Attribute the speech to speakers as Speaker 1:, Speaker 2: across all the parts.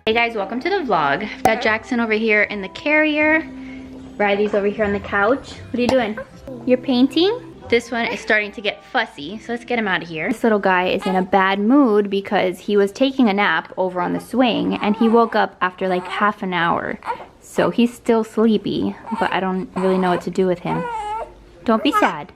Speaker 1: Hey guys, welcome to the vlog. I've got Jackson over here in the carrier. Riley's over here on the couch. What are you doing? You're painting? This one is starting to get fussy, so let's get him out of here. This little guy is in a bad mood because he was taking a nap over on the swing and he woke up after like half an hour. So he's still sleepy, but I don't really know what to do with him. Don't be sad.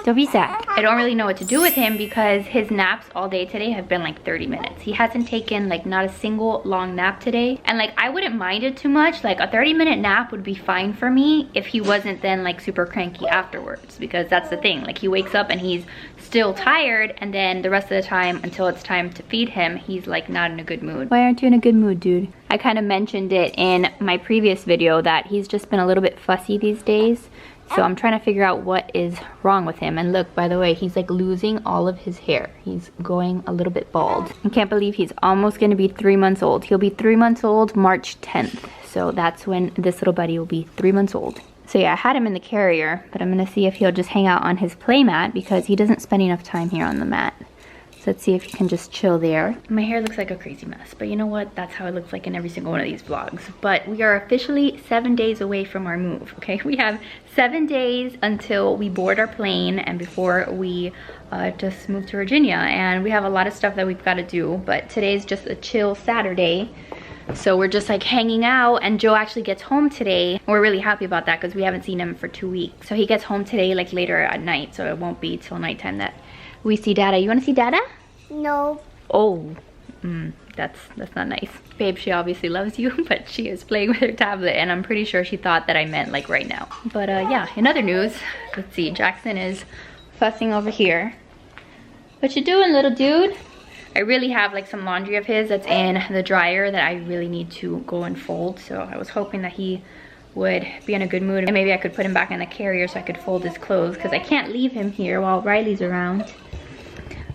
Speaker 1: Don't be sad. I don't really know what to do with him because his naps all day today have been like 30 minutes. He hasn't taken like not a single long nap today. And like I wouldn't mind it too much. Like a 30-minute nap would be fine for me if he wasn't then like super cranky afterwards, because that's the thing. Like he wakes up and he's still tired, and then the rest of the time until it's time to feed him, he's like not in a good mood. Why aren't you in a good mood, dude? I kind of mentioned it in my previous video that he's just been a little bit fussy these days. So I'm trying to figure out what is wrong with him. And look, by the way, he's like losing all of his hair. He's going a little bit bald. I can't believe he's almost gonna be 3 months old. He'll be 3 months old March 10th. So that's when this little buddy will be 3 months old. So yeah, I had him in the carrier, but I'm gonna see if he'll just hang out on his play mat because he doesn't spend enough time here on the mat. So let's see if he can just chill there. My hair looks like a crazy mess, but you know what? That's how it looks like in every single one of these vlogs. But we are officially 7 days away from our move, okay? We have 7 days until we board our plane and before we just move to Virginia. And we have a lot of stuff that we've got to do, but today's just a chill Saturday. So we're just like hanging out, and Joe actually gets home today. We're really happy about that because we haven't seen him for 2 weeks. So he gets home today like later at night, so it won't be till nighttime that we see Dada. You want to see Dada?
Speaker 2: No.
Speaker 1: Oh, that's not nice. Babe, she obviously loves you, but she is playing with her tablet, and I'm pretty sure she thought that I meant like right now. But yeah, in other news, let's see, Jackson is fussing over here. What you doing, little dude? I really have like some laundry of his that's in the dryer that I really need to go and fold. So I was hoping that he would be in a good mood, and maybe I could put him back in the carrier so I could fold his clothes, because I can't leave him here while Riley's around.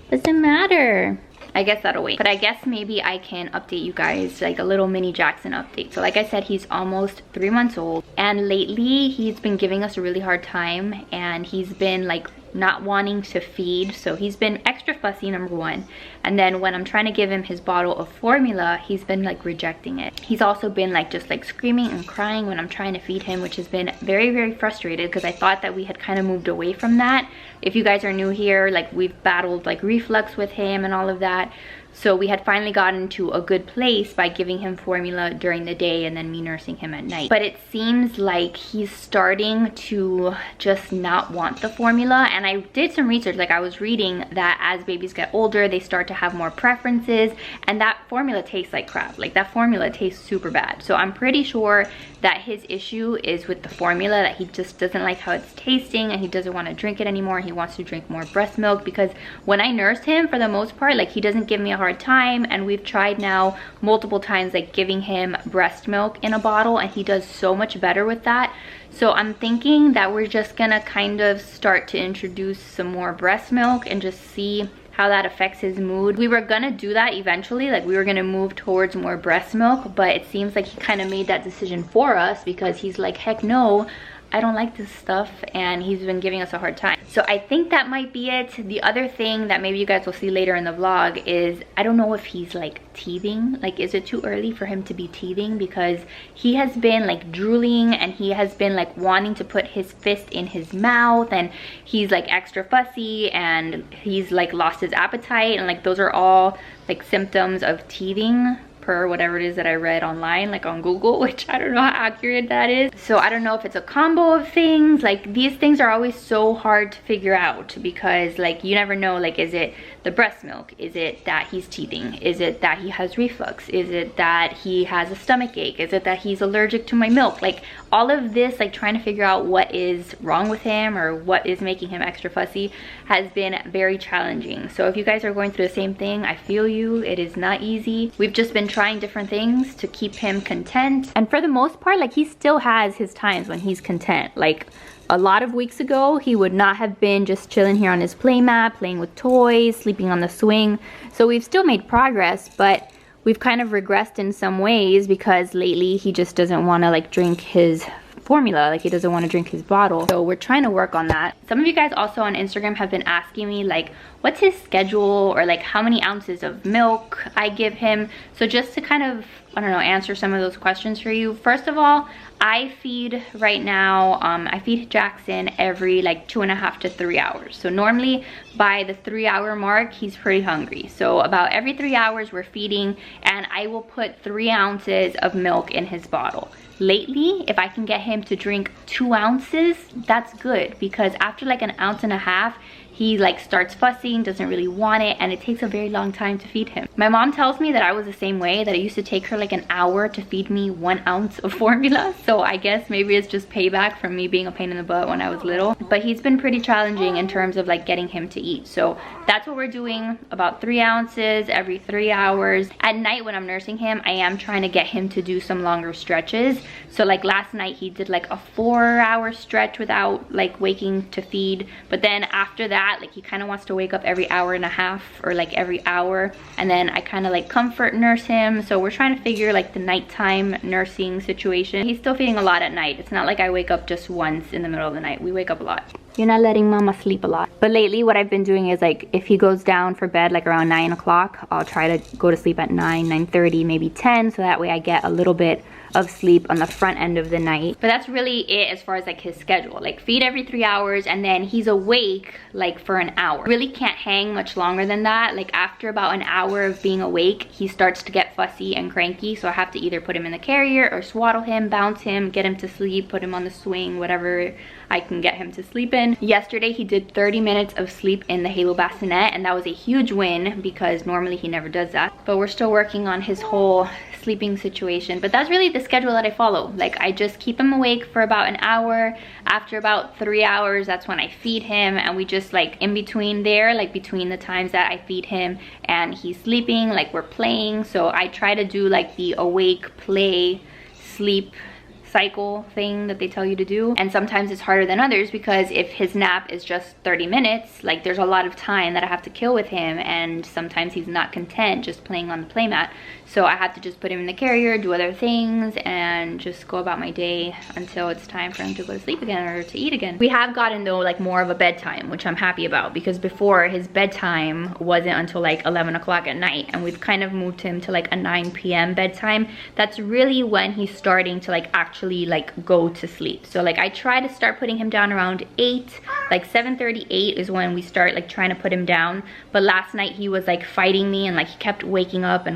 Speaker 1: Doesn't matter. I guess that'll wait. But I guess maybe I can update you guys, like a little mini Jackson update. So like I said, he's almost 3 months old, and lately he's been giving us a really hard time, and he's been like not wanting to feed. So he's been extra fussy, number one, and then when I'm trying to give him his bottle of formula, he's been like rejecting it. He's also been like just like screaming and crying when I'm trying to feed him, which has been very, very frustrated because I thought that we had kind of moved away from that. If you guys are new here, like we've battled like reflux with him and all of that. So we had finally gotten to a good place by giving him formula during the day and then me nursing him at night. But it seems like he's starting to just not want the formula. And I did some research, like I was reading that as babies get older, they start to have more preferences, and that formula tastes like crap. Like that formula tastes super bad. So I'm pretty sure that his issue is with the formula, that he just doesn't like how it's tasting and he doesn't want to drink it anymore. He wants to drink more breast milk, because when I nurse him, for the most part, like he doesn't give me a hard time, and we've tried now multiple times like giving him breast milk in a bottle, and he does so much better with that. So I'm thinking that we're just gonna kind of start to introduce some more breast milk and just see how that affects his mood. We were gonna do that eventually, like we were gonna move towards more breast milk, but it seems like he kind of made that decision for us because he's like, heck no, I don't like this stuff, and he's been giving us a hard time. So I think that might be it. The other thing that maybe you guys will see later in the vlog is, I don't know if he's like teething. Like, is it too early for him to be teething? Because he has been like drooling, and he has been like wanting to put his fist in his mouth, and he's like extra fussy, and he's like lost his appetite, and like those are all like symptoms of teething, per whatever it is that I read online, like on Google, which I don't know how accurate that is. So I don't know if it's a combo of things. Like these things are always so hard to figure out, because like you never know, like is it the breast milk? Is it that he's teething? Is it that he has reflux? Is it that he has a stomach ache? Is it that he's allergic to my milk? Like all of this, like trying to figure out what is wrong with him or what is making him extra fussy has been very challenging. So if you guys are going through the same thing, I feel you. It is not easy. We've just been trying different things to keep him content, and for the most part, like he still has his times when he's content. Like a lot of weeks ago, he would not have been just chilling here on his play mat, playing with toys, sleeping on the swing. So we've still made progress, but we've kind of regressed in some ways because lately he just doesn't want to like drink his formula, like he doesn't want to drink his bottle. So we're trying to work on that. Some of you guys also on Instagram have been asking me like, what's his schedule, or like how many ounces of milk I give him. So just to kind of, I don't know, answer some of those questions for you. First of all, I feed right now, I feed Jackson every like 2.5 to 3 hours. So normally by the 3-hour mark, he's pretty hungry. So about every 3 hours we're feeding, and I will put 3 ounces of milk in his bottle. Lately, if I can get him to drink 2 ounces, that's good, because after like 1.5 ounces, he like starts fussing, doesn't really want it, and it takes a very long time to feed him. My mom tells me that I was the same way, that it used to take her like an hour to feed me 1 ounce of formula. So I guess maybe it's just payback from me being a pain in the butt when I was little. But he's been pretty challenging in terms of like getting him to eat. So that's what we're doing, about 3 ounces every 3 hours. At night when I'm nursing him, I am trying to get him to do some longer stretches. So like last night he did like a 4-hour stretch without like waking to feed. But then after that, like he kind of wants to wake up every 1.5 hours or like every hour, and then I kind of like comfort nurse him. So we're trying to figure like the nighttime nursing situation. He's still feeding a lot at night. It's not like I wake up just once in the middle of the night. We wake up a lot. You're not letting mama sleep a lot. But lately what I've been doing is like if he goes down for bed like around 9 o'clock, I'll try to go to sleep at 9, 9:30, maybe 10, so that way I get a little bit of sleep on the front end of the night. But that's really it as far as like his schedule. Like feed every 3 hours, and then he's awake like for an hour. Really can't hang much longer than that. Like after about an hour of being awake, he starts to get fussy and cranky, so I have to either put him in the carrier or swaddle him, bounce him, get him to sleep, put him on the swing, whatever I can get him to sleep in. Yesterday he did 30 minutes of sleep in the Halo bassinet, and that was a huge win because normally he never does that. But we're still working on his whole sleeping situation. But that's really the schedule that I follow. Like I just keep him awake for about an hour. After about 3 hours, that's when I feed him, and we just like in between there, like between the times that I feed him and he's sleeping, like we're playing. So I try to do like the awake, play, sleep cycle thing that they tell you to do. And sometimes it's harder than others, because if his nap is just 30 minutes, like there's a lot of time that I have to kill with him, and sometimes he's not content just playing on the playmat. So I have to just put him in the carrier, do other things, and just go about my day until it's time for him to go to sleep again or to eat again. We have gotten though like more of a bedtime, which I'm happy about, because before his bedtime wasn't until like 11 o'clock at night, and we've kind of moved him to like a 9 p.m. bedtime. That's really when he's starting to like actually like go to sleep. So like I try to start putting him down around 8, like 7:38 is when we start like trying to put him down. But last night he was like fighting me, and like he kept waking up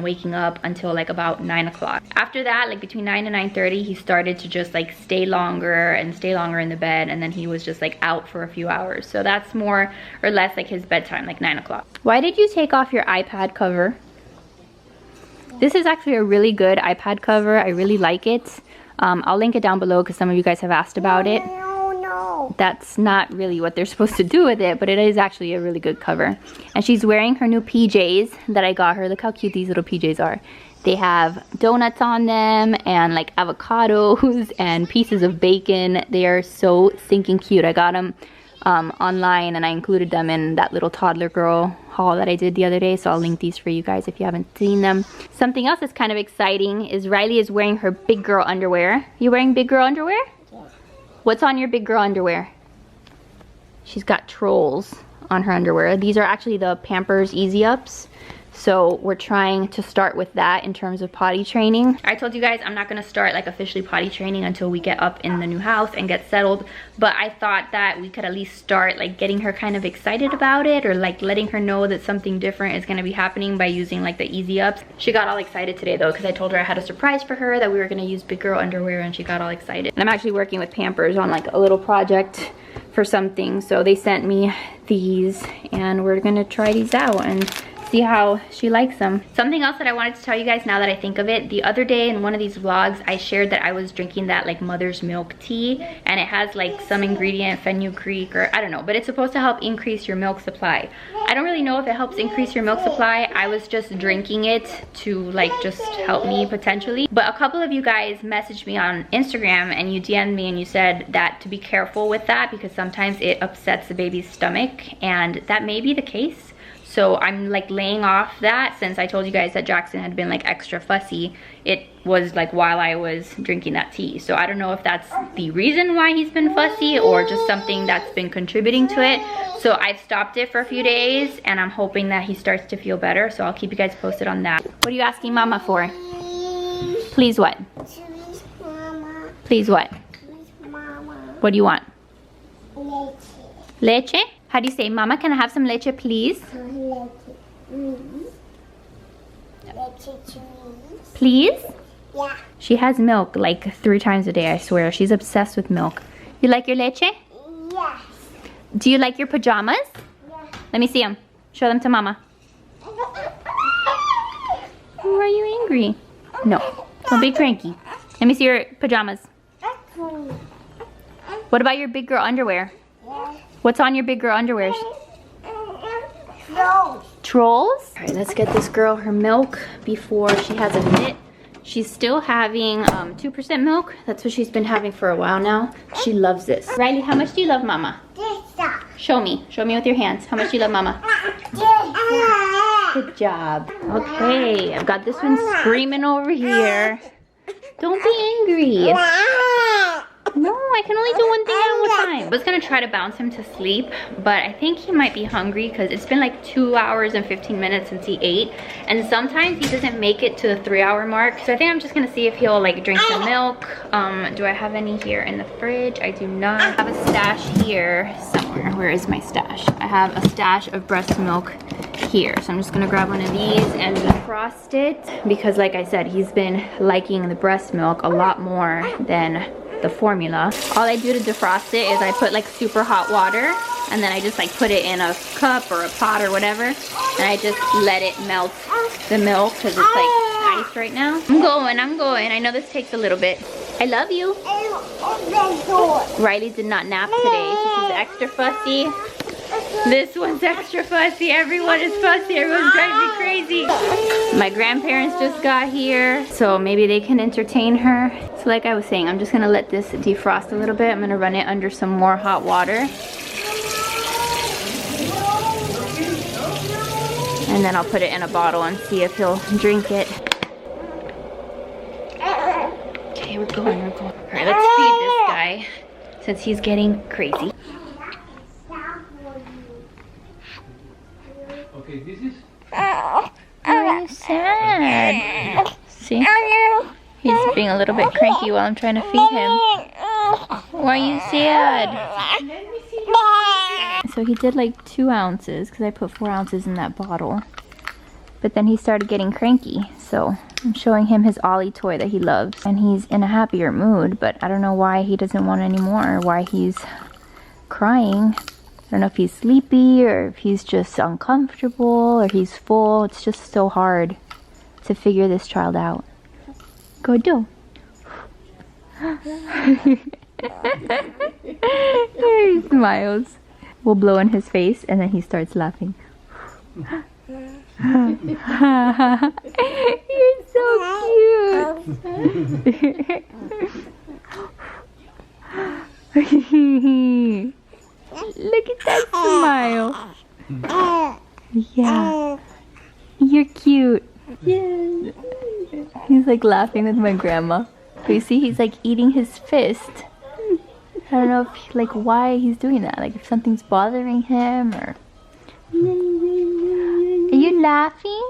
Speaker 1: until like about 9 o'clock. After that, like between 9 and 9:30, he started to just like stay longer in the bed, and then he was just like out for a few hours. So that's more or less like his bedtime, like 9 o'clock. Why did you take off your iPad cover? This is actually a really good iPad cover. I really like it. I'll link it down below because some of you guys have asked about it. That's not really what they're supposed to do with it, but it is actually a really good cover. And she's wearing her new PJs that I got her. Look how cute these little PJs are. They have donuts on them and like avocados and pieces of bacon. They are so stinking cute. I got them online, and I included them in that little Toddler girl haul that I did the other day, so I'll link these for you guys if you haven't seen them. Something else that's kind of exciting is Riley is wearing her big girl underwear. You wearing big girl underwear? Yeah. What's on your big girl underwear? She's got trolls on her underwear. These are actually the Pampers Easy Ups. So we're trying to start with that in terms of potty training. I told you guys I'm not gonna start like officially potty training until we get up in the new house and get settled. But I thought that we could at least start like getting her kind of excited about it, or like letting her know that something different is gonna be happening by using like the Easy Ups. She got all excited today though, because I told her I had a surprise for her, that we were gonna use big girl underwear, and she got all excited. And I'm actually working with Pampers on like a little project for something. So they sent me these, and we're gonna try these out and see how she likes them. Something else that I wanted to tell you guys now that I think of it, the other day in one of these vlogs I shared that I was drinking that like mother's milk tea, and it has like some ingredient, fenugreek, or I don't know, but it's supposed to help increase your milk supply. I don't really know if it helps increase your milk supply. I was just drinking it to like just help me potentially. But a couple of you guys messaged me on Instagram and you DM'd me and you said that to be careful with that because sometimes it upsets the baby's stomach, and that may be the case. So I'm like laying off that, since I told you guys that Jackson had been like extra fussy. It was like while I was drinking that tea. So I don't know if that's the reason why he's been fussy or just something that's been contributing to it. So I've stopped it for a few days and I'm hoping that he starts to feel better. So I'll keep you guys posted on that. What are you asking Mama for? Please what? Please what? What do you want? Leche. Leche? How do you say, Mama, can I have some leche, please? Please? Yeah. She has milk like 3 times a day, I swear. She's obsessed with milk. You like your leche? Yes. Do you like your pajamas? Yeah. Let me see them. Show them to Mama. Why are you angry? No. Don't be cranky. Let me see your pajamas. What about your big girl underwear? Yeah. What's on your big girl underwear? Trolls. Trolls? All right, let's get this girl her milk before she has a fit. She's still having 2% milk. That's what she's been having for a while now. She loves this. Riley, how much do you love Mama? Show me. Show me with your hands. How much do you love Mama? Good job. Okay, I've got this one screaming over here. Don't be angry. No, I can only do one thing at a time. I was gonna try to bounce him to sleep, but I think he might be hungry because it's been like 2 hours and 15 minutes since he ate. And sometimes he doesn't make it to the 3-hour mark. So I think I'm just gonna see if he'll like drink some milk. Do I have any here in the fridge? I do not. I have a stash here somewhere. Where is my stash? I have a stash of breast milk here. So I'm just gonna grab one of these and defrost it because like I said, he's been liking the breast milk a lot more than the formula. All I do to defrost it is I put like super hot water and then I just like put it in a cup or a pot or whatever and I just let it melt the milk because it's like ice right now. I'm going. I know this takes a little bit. I love you. Riley did not nap today. She's extra fussy. This one's extra fussy. Everyone is fussy. Everyone's driving me crazy. My grandparents just got here, so maybe they can entertain her. So like I was saying, I'm just gonna let this defrost a little bit. I'm gonna run it under some more hot water. And then I'll put it in a bottle and see if he'll drink it. Okay, we're going. All right, let's feed this guy since he's getting crazy.
Speaker 2: Okay, this is...
Speaker 1: Are you sad? See? He's being a little bit cranky while I'm trying to feed him. Why are you sad? So he did like 2 ounces because I put 4 ounces in that bottle. But then he started getting cranky. So I'm showing him his Ollie toy that he loves. And he's in a happier mood, but I don't know why he doesn't want any more or why he's crying. I don't know if he's sleepy or if he's just uncomfortable or he's full. It's just so hard to figure this child out. Go do. He smiles. We'll blow in his face and then he starts laughing. You're so cute. Look at that smile. Yeah. You're cute. Yeah. He's like laughing with my grandma. But you see, he's like eating his fist. I don't know if like why he's doing that. Like if something's bothering him or... Are you laughing?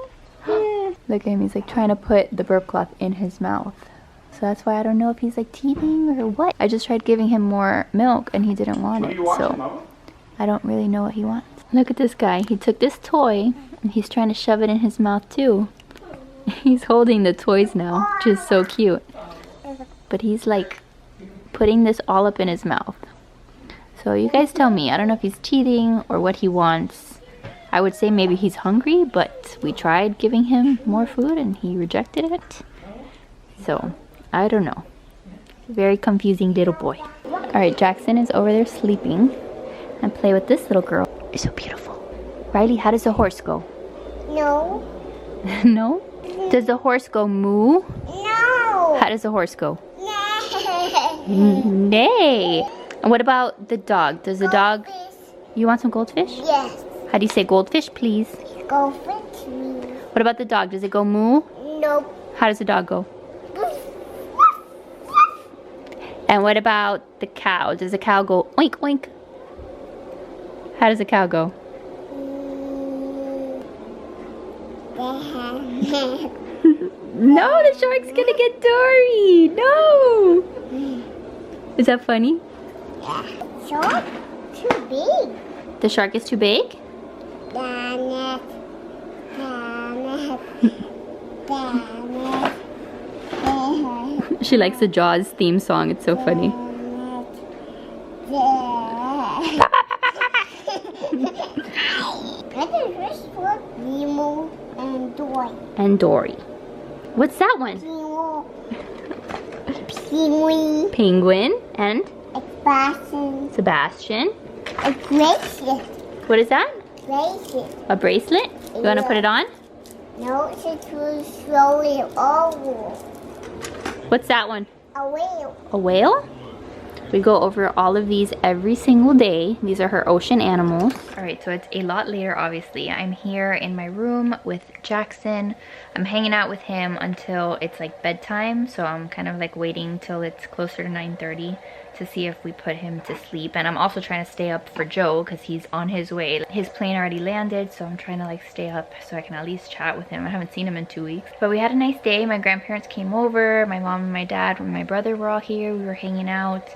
Speaker 1: Look at him, he's like trying to put the burp cloth in his mouth. So that's why I don't know if he's like teething or what. I just tried giving him more milk and he didn't want it. So I don't really know what he wants. Look at this guy. He took this toy and he's trying to shove it in his mouth too. He's holding the toys now, which is so cute. But he's like putting this all up in his mouth. So you guys tell me. I don't know if he's teething or what he wants. I would say maybe he's hungry, but we tried giving him more food and he rejected it. So I don't know. Very confusing little boy. Alright, Jackson is over there sleeping and play with this little girl. It's so beautiful. Riley, how does the horse go?
Speaker 3: No.
Speaker 1: No? Does the horse go moo?
Speaker 3: No.
Speaker 1: How does the horse go?
Speaker 3: No.
Speaker 1: Nay. And what about the dog? Does the dog...
Speaker 3: Goldfish.
Speaker 1: You want some goldfish?
Speaker 3: Yes.
Speaker 1: How do you say goldfish, please?
Speaker 3: Goldfish, please.
Speaker 1: What about the dog? Does it go moo?
Speaker 3: Nope.
Speaker 1: How does the dog go? And what about the cow? Does the cow go oink oink? How does the cow go? No, the shark's gonna get Dory. No. Is that funny?
Speaker 3: Yeah. Shark? Too big.
Speaker 1: The shark is too big?
Speaker 3: Damn it.
Speaker 1: She likes the Jaws theme song. It's so funny.
Speaker 3: Nemo and Dory.
Speaker 1: And Dory. What's that one?
Speaker 3: Nemo. Penguin.
Speaker 1: Penguin. And
Speaker 3: Sebastian.
Speaker 1: Sebastian.
Speaker 3: A bracelet.
Speaker 1: What is that?
Speaker 3: Bracelet.
Speaker 1: A bracelet? You want to put it on?
Speaker 3: No, it's to show it all.
Speaker 1: What's that one?
Speaker 3: A whale.
Speaker 1: A whale? We go over all of these every single day. These are her ocean animals. All right, so it's a lot later, obviously. I'm here in my room with Jackson. I'm hanging out with him until it's like bedtime. So I'm kind of like waiting till it's closer to 9:30 to see if we put him to sleep. And I'm also trying to stay up for Joe because he's on his way. His plane already landed, so I'm trying to like stay up so I can at least chat with him. I haven't seen him in 2 weeks. But we had a nice day. My grandparents came over. My mom and my dad and my brother were all here. We were hanging out.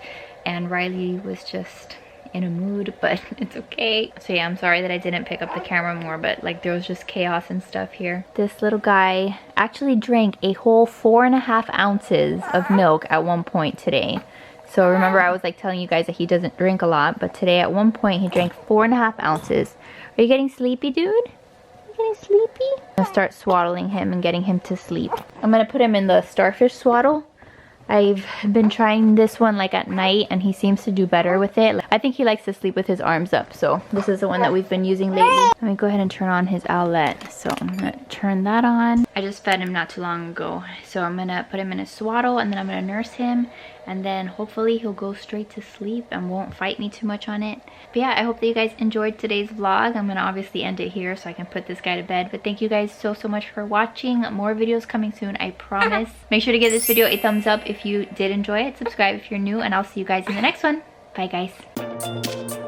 Speaker 1: And Riley was just in a mood, but it's okay. So yeah, I'm sorry that I didn't pick up the camera more, but like there was just chaos and stuff here. This little guy actually drank a whole 4.5 ounces of milk at one point today. So remember I was like telling you guys that he doesn't drink a lot, but today at one point he drank 4.5 ounces. Are you getting sleepy, dude? Are you getting sleepy? I'm gonna start swaddling him and getting him to sleep. I'm gonna put him in the starfish swaddle. I've been trying this one like at night and he seems to do better with it. I think he likes to sleep with his arms up, so this is the one that we've been using lately. Let me go ahead and turn on his owlet. So I'm gonna turn that on. I just fed him not too long ago, so I'm gonna put him in a swaddle and then I'm gonna nurse him, and then hopefully he'll go straight to sleep and won't fight me too much on it. But yeah, I hope that you guys enjoyed today's vlog. I'm gonna obviously end it here so I can put this guy to bed. But thank you guys so much for watching. More videos coming soon, I promise. Make sure to give this video a thumbs up if you did enjoy it. Subscribe if you're new, and I'll see you guys in the next one. Bye guys.